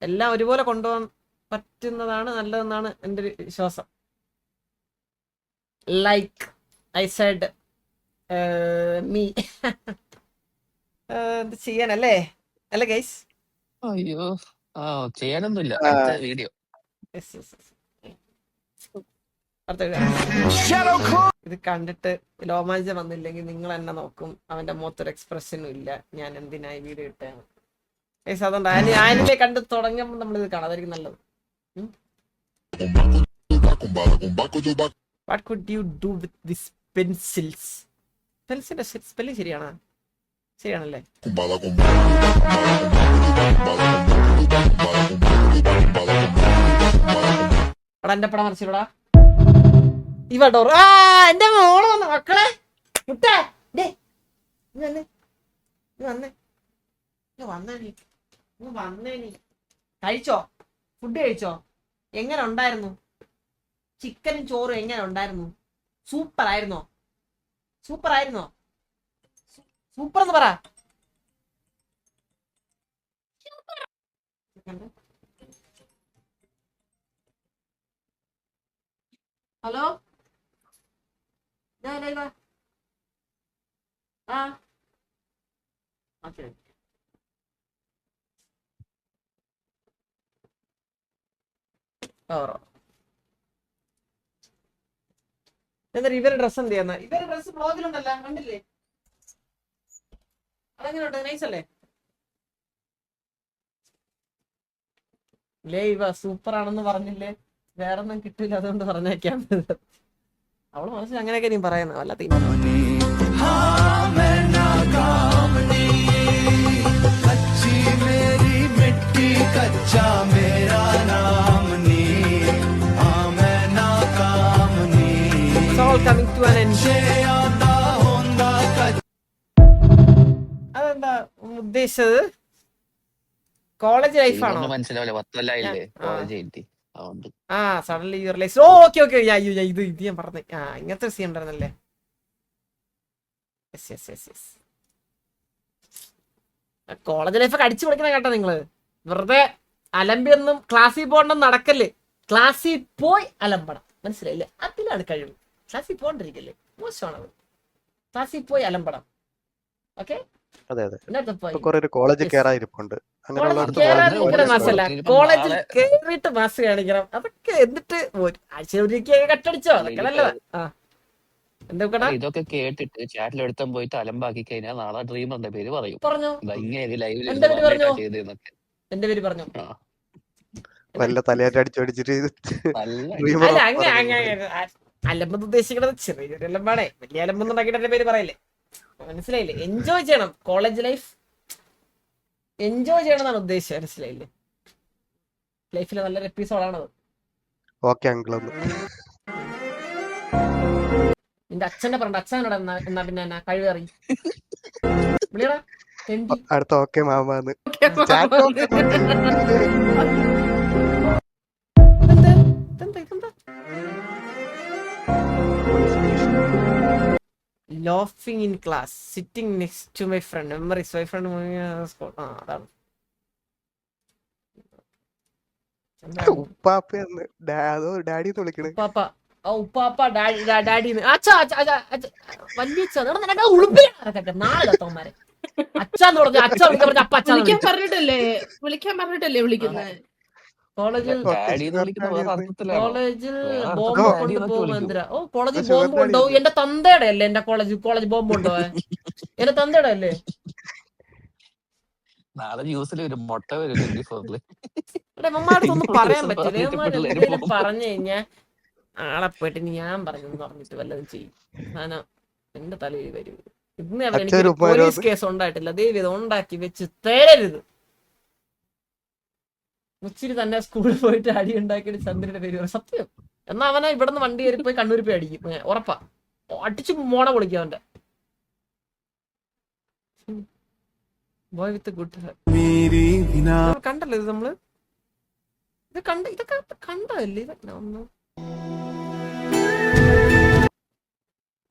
എല്ലാം ഒരുപോലെ കൊണ്ടുപോകാൻ പറ്റുന്നതാണ് നല്ലതെന്നാണ് എൻ്റെ ഒരു വിശ്വാസം. ലൈക്ക് ഐ സെഡ് മീ എന്ത് ചെയ്യാനല്ലേ, അല്ലേ ഗൈസ്? അയ്യോ ചെയ്യാനൊന്നുമില്ല. വീഡിയോ ഇത് കണ്ടിട്ട് രോമാഞ്ചം വന്നില്ലെങ്കിൽ നിങ്ങൾ എന്നെ നോക്കും. അവന്റെ മുഖത്തൊരു എക്സ്പ്രഷനും ഇല്ല. ഞാൻ എന്തിനായി വീഡിയോ ഇട്ടാണ് ഗൈസ്? അതുകൊണ്ട് ആനിമേ കണ്ട് തുടങ്ങുമ്പോൾ നമ്മളിത് കാണാം, അതായിരിക്കും നല്ലത്. What could you do with these pencils? പെൻസിന്റെ സ്പെല്ലിംഗ് ശരിയാണോ? ശരിയാണല്ലേ? എടാ എന്റെ പടം മറിച്ചിടാ ഇവടോ. എന്റെ മോള് വന്നു മക്കളെ. മുട്ടേ വന്നേ നീ കഴിച്ചോ? ഫുഡ് കഴിച്ചോ? എങ്ങനെ ഉണ്ടായിരുന്നു? ചിക്കനും ചോറും എങ്ങനെ ഉണ്ടായിരുന്നു? സൂപ്പർ ആയിരുന്നോ? സൂപ്പർ ആയിരുന്നോ? സൂപ്പർ എന്ന് പറ. ഹലോ, എന്താ ഇവരുടെ ഡ്രസ് എന്ത് ചെയ്യുന്ന? ഇവരുടെ ഡ്രസ് ബ്ലോഗിലുണ്ടല്ലോ, കണ്ടില്ലേ? അതെങ്ങനെയുണ്ട്? നൈസ് അല്ലേ? ലേ ഇവ സൂപ്പർ ആണെന്ന് പറഞ്ഞില്ലേ? വേറൊന്നും കിട്ടില്ല, അതുകൊണ്ട് പറഞ്ഞേക്കാൻ. അവള് മനസ്സിൽ അങ്ങനെയൊക്കെ നീ പറയുന്നത് വല്ലാത്ത. അതെന്താ ഉദ്ദേശിച്ചത്? കോളേജ് ലൈഫാണോ? മനസ്സിലാവില്ല, 10 കൊല്ലായില്ലേ college. Suddenly you realise. Okay okay, ഇത് ഞാൻ പറഞ്ഞേ. ഇങ്ങനത്തെ സീൻ ഉണ്ടായിരുന്നല്ലേ? കോളേജ് ലൈഫൊക്കെ അടിച്ചു പൊളിക്കണ കേട്ടോ നിങ്ങള്. വെറുതെ അലമ്പിയൊന്നും ക്ലാസ്സിൽ പോകണമെന്ന് നടക്കല്ലേ. ക്ലാസ്സിൽ പോയി അലമ്പണം, മനസ്സിലായില്ലേ? അതിലാണ് കഴിവ്. ക്ലാസ്സിൽ പോകണ്ടിരിക്കല്ലേ, മോശമാണത്. ക്ലാസ്സിൽ പോയി അലമ്പണം. ഓക്കെ, കോളേജിൽ കേറാതിരിപ്പുണ്ട്. കോളേജിൽ കേറിയിട്ട് മാസ് കാണിക്കണം. അതൊക്കെ എന്നിട്ട് ആഴ്ച ഒരിക്കൽ കട്ടടിച്ചോ, അതൊക്കെ നല്ലതാ. ഇതൊക്കെ കേട്ടിട്ട് ചാറ്റിൽ എടുത്താൻ പോയിട്ട് അലമ്പാക്കി കഴിഞ്ഞാൽ നാളെ ഡ്രീമറിന്റെ പേര് പറയും. പറഞ്ഞോ, ലൈവിൽ എന്റെ പേര് പറഞ്ഞോ, എന്റെ പേര് പറഞ്ഞോ. വല്ല തലയായിട്ട് അടിച്ചടിച്ചിട്ട് അലമ്പെന്ന് ഉദ്ദേശിക്കണത് ചെറിയൊരു അലമ്പാണേ. വലിയ അലമ്പെന്ന് ഉണ്ടാക്കിയിട്ട് എന്റെ പേര് പറയില്ലേ, മനസ്സിലായില്ലേ? എൻജോയ് ചെയ്യണം കോളേജ് ലൈഫ്, എൻജോയ് ചെയ്യണം എന്നാണ് ഉദ്ദേശിച്ചത്, മനസ്സിലായില്ലേ? ലൈഫിലെ നല്ലൊരു എപ്പിസോഡാണത്. നിന്റെ അച്ഛന്റെ പറഞ്ഞ അച്ഛനോട് എന്നാ പിന്നെ എന്നാ കഴിവേറി വിളിയടാ. അടുത്ത okay മാമാന്ന് laughing in class, sitting next to my friend, memories, my friend അതാണ്. ഉപ്പാപ്പയെന്ന് ഡാഡി വിളിക്കണേ. ഉപ്പാപ്പ ഡാഡി വലിയ നാളെ അച്ഛന്ന് പറഞ്ഞു. അച്ഛ വിളിക്കാൻ അപ്പ അച്ഛൻ വിളിക്കാൻ പറഞ്ഞിട്ടല്ലേ വിളിക്കുന്നത്. കോളേജിൽ ബോംബ് കൊണ്ടുപോകും. എന്തിനാ? കോളേജിൽ ബോംബ് കൊണ്ടുപോകും. എന്റെ തന്തയുടെ അല്ലേ എന്റെ കോളേജ് ബോംബ് കൊണ്ടുപോവാൻ? എന്റെ തന്തയുടെ അല്ലേ? നാളെ ന്യൂസിൽ ഒരു മുട്ട വരും. മമ്മാടത്തൊന്നും പറയാൻ പറ്റില്ല. പറഞ്ഞു കഴിഞ്ഞാ ആളെ പോയിട്ട് ഞാൻ പറഞ്ഞെന്ന് പറഞ്ഞിട്ട് വല്ലതും ചെയ്യും. സാധനം എന്റെ തലയിൽ വരും. ഇന്ന് എനിക്ക് പോലീസ് കേസ് ഉണ്ടായിട്ടില്ല. ദൈവം ഇത് ഉണ്ടാക്കി വെച്ച് തരരുത്. മുച്ചിരി തന്നെ സ്കൂളിൽ പോയിട്ട് അടി ഉണ്ടാക്കിയിട്ട് ചന്ദ്രന്റെ പേര് സത്യം. എന്നാ അവനെ ഇവിടെ നിന്ന് വണ്ടി കയറി പോയി കണ്ണൂർ പോയി അടിക്കും, ഉറപ്പാ. അടിച്ച് മോണ പൊളിക്കും അവന്റെ. ബോയ് വിത്ത് ഗുഡ് കണ്ടല്ലോ ഇത് നമ്മള് ഇതൊക്കെ കണ്ടല്ലേ ഇതൊക്കെ ഒന്ന്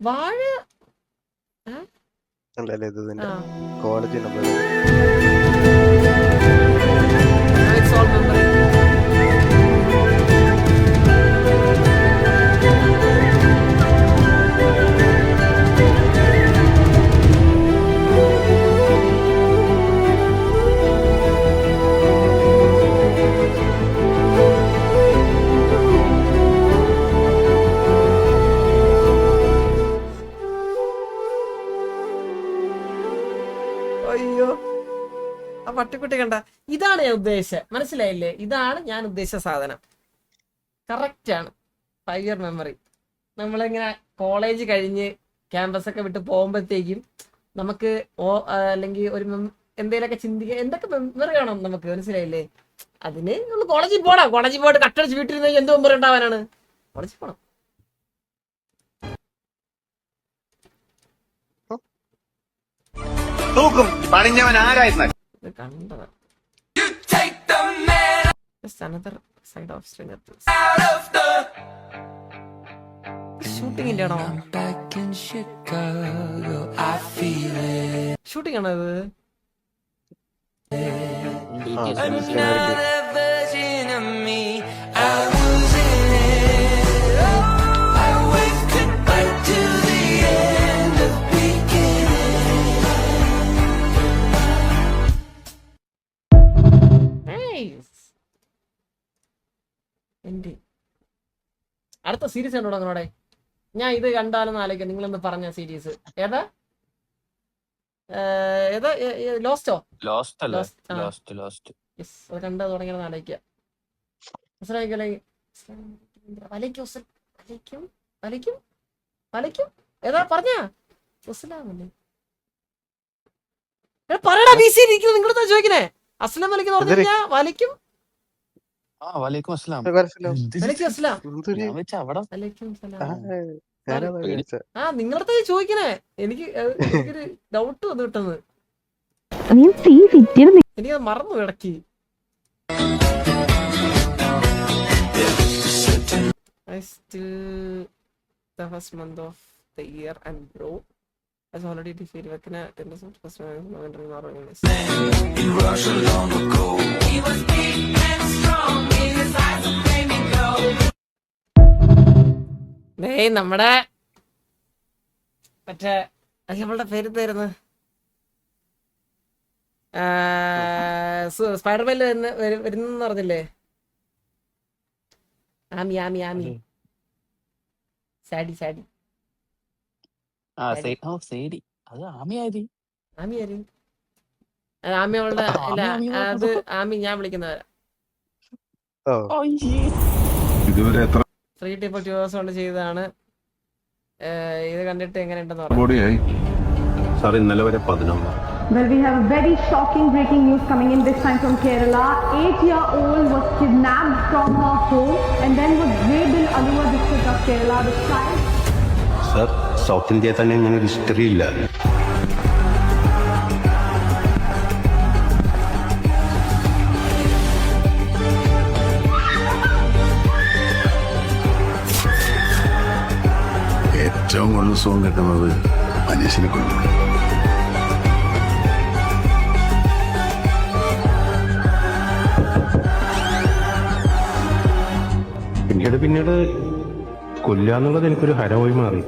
വാഴ കോളേജ് അയ്യോ ആ പട്ടിക്കുട്ടി കണ്ട, ഇതാണ് ഞാൻ ഉദ്ദേശിച്ചത്, മനസ്സിലായില്ലേ? ഇതാണ് ഞാൻ ഉദ്ദേശിച്ച സാധനം. കറക്റ്റ് ആണ്. 5 year മെമ്മറി. നമ്മളിങ്ങനെ കോളേജ് കഴിഞ്ഞ് ക്യാമ്പസ് ഒക്കെ വിട്ട് പോകുമ്പോഴത്തേക്കും നമുക്ക് അല്ലെങ്കിൽ ഒരു എന്തെങ്കിലുമൊക്കെ ചിന്തിക്കാൻ എന്തൊക്കെ മെമ്മറി വേണം നമുക്ക്, മനസ്സിലായില്ലേ? അതിന് നമ്മൾ കോളേജിൽ പോകണം. കോളേജിൽ പോയിട്ട് കട്ടടിച്ച് വീട്ടിൽ എന്ത് മെമ്മറി ഉണ്ടാവാനാണ്? കോളേജിൽ പോകണം. ഷൂട്ടിംഗ് ഇല്ലാണോ? ഷൂട്ടിംഗ് ആണോ ഇത്? അടുത്ത സീരീസ് ഉണ്ടോ അങ്ങനോടെ? ഞാൻ ഇത് കണ്ടാലെന്ന് ആലോചിക്കാം. നിങ്ങളെന്ന് പറഞ്ഞ സീരീസ് ഏതാ? ഏതാ? ലോസ്റ്റോ? അത് കണ്ടു തുടങ്ങിയെന്ന് ആലോചിക്കാം. ഏതാ പറഞ്ഞ പറയടാ. നിങ്ങളെന്താ ചോദിക്കണേ? അസ്ലാം വലൈക്കും പറഞ്ഞു കഴിഞ്ഞാ വലൈക്കും. വലൈക്കും അസ്സലാം. നിങ്ങളടുത്ത ചോദിക്കണേ. എനിക്കൊരു ഡൗട്ട് വന്നു കിട്ടുന്നത്. എനിക്കത് മറന്നു ഇടയ്ക്ക്. The first month of the year and bro has already defeated Vakina 10% first November in our illness. In Russia long ago he was big and strong in his eyes of flaming gold. നമ്മുടെ മറ്റേ നമ്മളുടെ പേര് തരുന്നു സ്പൈഡർമാനിൽ വരുന്നെന്ന് പറഞ്ഞില്ലേ? ആമി സാഡി ആമി ഞാൻ വിളിക്കുന്നവരാ. 3 hours കൊണ്ട് ചെയ്തതാണ്. ഇത് കണ്ടിട്ട് എങ്ങനെ ഉണ്ടെന്ന് പറയാം. ഇന്നലെ വരെ 11. Well, we have a very shocking breaking news coming in this time from Kerala. 8-year-old was kidnapped from her home and then was raped in Alua district of Kerala. The child. Sir, south ഇന്ത്യയിൽ തന്നെ ഇങ്ങനെ ഒരു history ഇല്ല. ഏറ്റവും കൂടുതൽ സുഖം കിട്ടുന്നത് മനുഷ്യനെ കൊണ്ടും. പിന്നീട് കൊല്ലാന്നുള്ളത് എനിക്കൊരു ഹരമായി മാറി.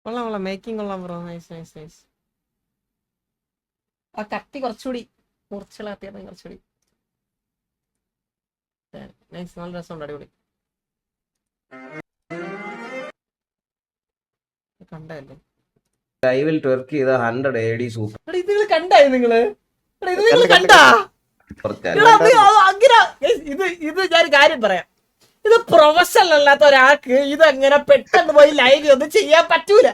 കൊള്ളാം മേക്കിംഗ് കൊള്ളാം ബ്രോ. നൈസ്. ആ കത്തി കുറച്ചുകൂടി മുറിച്ചിളാത്തിയത് കുറച്ചുകൂടി നൈസ്. നല്ല രസമുണ്ട്. അടിപൊളി. കണ്ടല്ലേ ലൈവിൽ ട്വർക്ക് ചെയ്ത 100 AD സൂപ്പർ. ഇത് നിങ്ങൾ കണ്ടായി നിങ്ങള്? ഇത് കണ്ടാ? ഇത് ഞാൻ കാര്യം പറയാം. ഇത് പ്രൊഫഷണൽ അല്ലാത്ത ഒരാൾക്ക് ഇത് അങ്ങനെ പെട്ടെന്ന് പോയി ലൈവ് ഒന്നും ചെയ്യാൻ പറ്റൂല.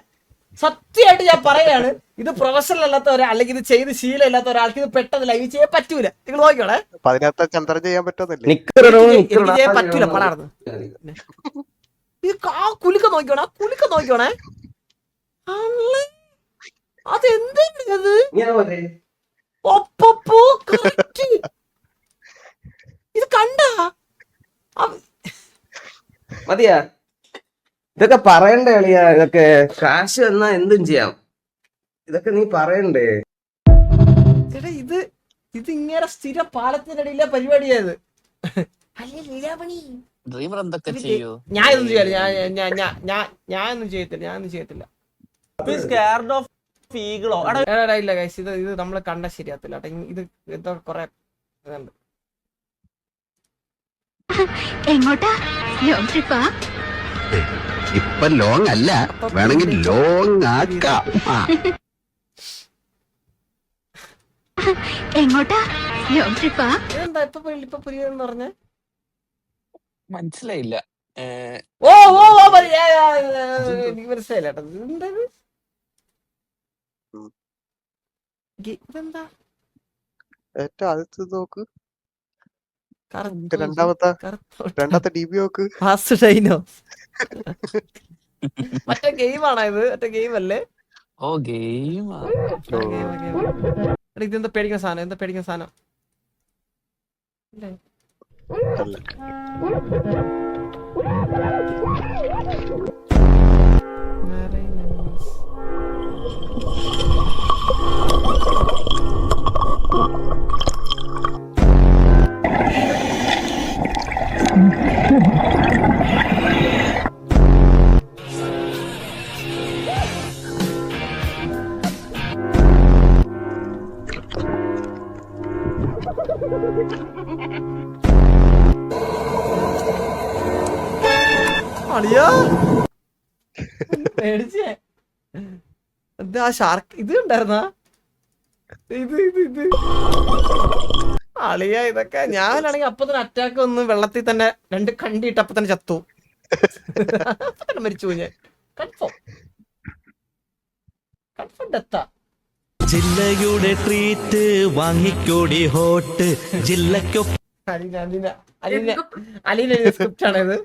സത്യമായിട്ട് ഞാൻ പറയാണ്. ഇത് പ്രൊഫഷണൽ അല്ലാത്ത ഒരാൾ അല്ലെങ്കിൽ ഇത് ചെയ്ത് ശീലം ഇല്ലാത്ത ഒരാൾക്ക് ഇത് പെട്ടെന്ന് ലൈവ് ചെയ്യാൻ പറ്റൂല. നിങ്ങൾ നോക്കിക്കോളെ. ചെയ്യാൻ പറ്റുന്നില്ല. ചെയ്യാൻ പറ്റൂല. പടാർന്ന് ഈ കുലുക്ക നോക്കിക്കോണേ. ഇത് കണ്ടാ മതിയാ, ഇതൊക്കെ പറയണ്ടേ അളിയാ? ഇതൊക്കെ കാശ് എന്നാ എന്തും ചെയ്യാം, ഇതൊക്കെ നീ പറയണ്ടേ? ചേട്ടാ ഇത് ഇങ്ങനെ സ്ഥിര പാലത്തിനടിയിലെ പരിപാടിയായത്. അല്ലേ ലീലാമണി, ഡ്രീമർ എന്തൊക്കെ ചെയ്യൂ? ഞാനൊന്നും ചെയ്യില്ല, ഞാനൊന്നും ചെയ്യത്തില്ല. ഇല്ല ഗൈസ്, ഇത് നമ്മള് കണ്ട ശരിയാത്തില്ല കേട്ടോ. ഇത് എന്തോ കൊറേ ഇതുണ്ട്. എങ്ങോട്ടാ? ലോങ് ട്രിപ്പാ? ഇപ്പൊ ലോങ് അല്ല, വേണമെങ്കിൽ ലോങ് ആക്കാം. എങ്ങോട്ടാ? ലോങ് ട്രിപ്പാ? ഇതെന്താ ഇപ്പൊ പുരിയെന്ന് പറഞ്ഞ? മനസ്സിലായില്ല. എനിക്ക് മനസ്സിലായില്ല കേട്ടോ. ഇതെന്താ ഇതെന്താ? ഏറ്റവും ആദ്യത്തെ നോക്ക്, രണ്ടാമത്തെ DP നോക്ക്. മറ്റേ ഗെയിമാണോ ഇത്? മറ്റേ ഗെയിം അല്ലേ? ഓ ഗെയിം. ഇതെന്താ പേടിക്കുന്ന സാധനം? എന്താ പേടിക്കുന്ന സാധനം? പേടിച്ചേ. എന്താ ഷാർക്ക് ഇത് ഉണ്ടായിരുന്ന? ഇത് അളിയ, ഇതൊക്കെ ഞാനാണെങ്കിൽ അപ്പൊ തന്നെ അറ്റാക്ക് വന്ന് വെള്ളത്തിൽ തന്നെ 2 കണ്ടിട്ട് അപ്പൊ തന്നെ ചത്തു. അപ്പൊ തന്നെ മരിച്ചു ഞാൻ. കൺഫേം ഡെത്താ. ജില്ലയുടെ ട്രീറ്റ് വാങ്ങിക്കോടി ഹോട്ട് ജില്ലയ്ക്കൊ അലീന സ്ക്രിപ്റ്റ് ആണിത്.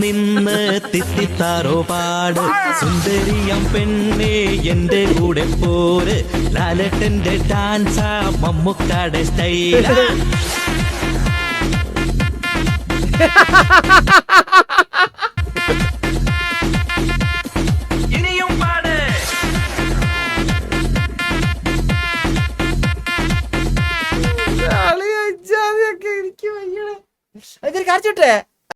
നിന്ന് തിത്തിത്താറോ പാട് സുന്ദരിയം പെണ്ണെ എന്റെ കൂടെ പോര്, ലാലട്ടന്റെ ഡാൻസാ മമ്മൂക്കാടെ സ്റ്റൈല.